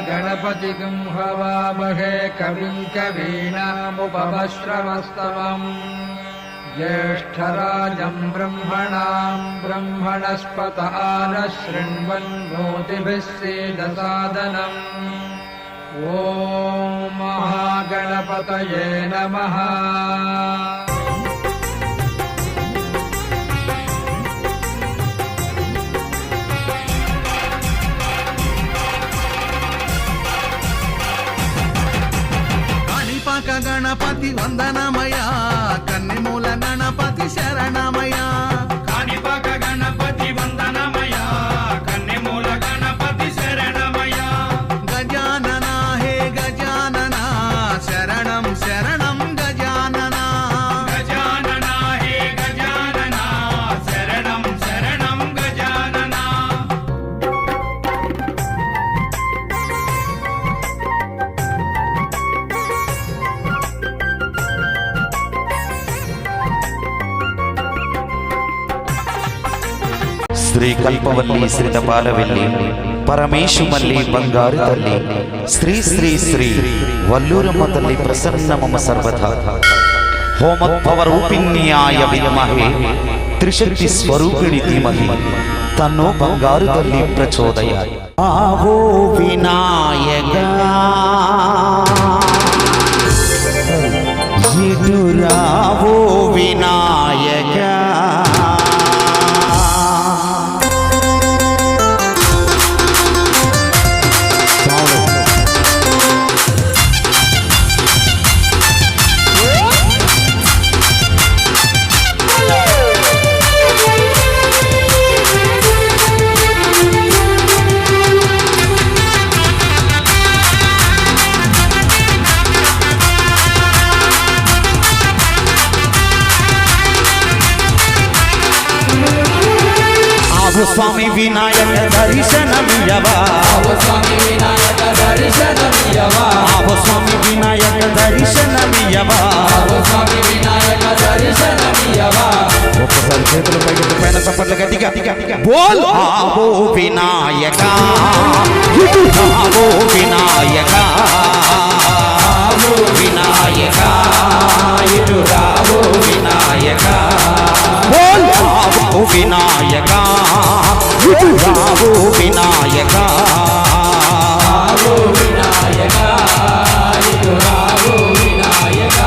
गणपतिं हवामहे कविं कवीनामुपमश्रवस्तमम् ज्येष्ठराजं ब्रह्मणां ब्रह्मणस्पत आनः शृण्वन्नोतिभिः सीदसादनम् ॐ महागणपतये नमः। గణపతి వందనమయ కన్నెమూల గణపతి శరణమయ కాణిపాక గణపతి వందనమయ కన్నెమూల గణపతి శరణమయ గజానన హే గజానన శరణం శరణం గజానన గజానన హే గజానన శరణం శరణం గజానన శ్రీ కల్పవల్లి శ్రీతపాలవెల్లి పరమేశు మల్లి బంగారు తల్లి శ్రీ శ్రీ శ్రీ వల్లూరమ్మ తల్లి ప్రసన్నమమ సర్వదా హోమోద్భవ రూపిణ్యాయ విద్మహే త్రిశక్తి స్వరూపిణి ధీమహి తన్నో బంగారు తల్లి ప్రచోదయాత్। ఆవో వినాయకా ఇటు రావో వినాయకా స్వామి వినాయక దర్శనమియవా స్వామి వినాయక దర్శనమియవా స్వామి వినాయక దర్శనమియవా స్వామి వినాయక దర్శనమియవా ఒక్కసారి చేతుల పైకి పైన చప్పట్లు గట్టిగా బోల్ ఆవో వినాయక ఆవో వినాయక ఆవో వినాయక ఇటు రావో వినాయక బోల్ ఆవో వినాయక ఇటు రావో వినాయక ఆవో వినాయక ఇటు రావో వినాయక।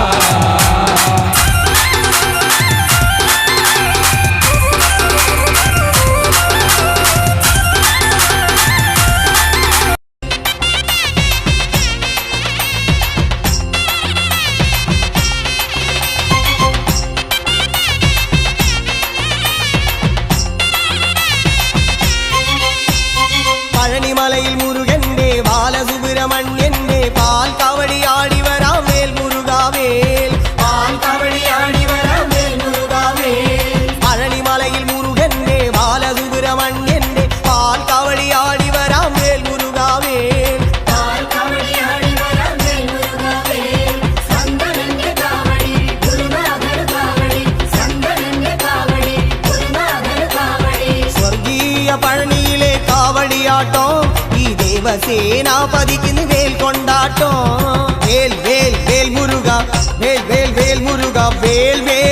பழனிமலையில் முருகன்னே பாலசுப்பிரமணியன்னே பால் காவடி ஆடி வரா மேல் முருகாவேல் பால் காவடி ஆடி வரா மேல் முருகாவேல் பழனிமலையில் முருகன்னே பாலசுப்பிரமணியன்னே பால் காவடி ஆடி வரா மேல் முருகாவேல் பால் காவடி ஆடி வரா மேல் முருகாவேல் சந்தனங்க காவடி குருநாதர் காவடி சந்தனங்க காவடி குருநாதர் காவடி ஸ்வர்கீய பழனியிலே காவடி ஆட்டம் தேவசேனாபதிக்கு வேல் கொண்டாட்டம் வேல் வேல் வேல் முருகா வேல் வேல் வேல் முருகா வேல் வேல்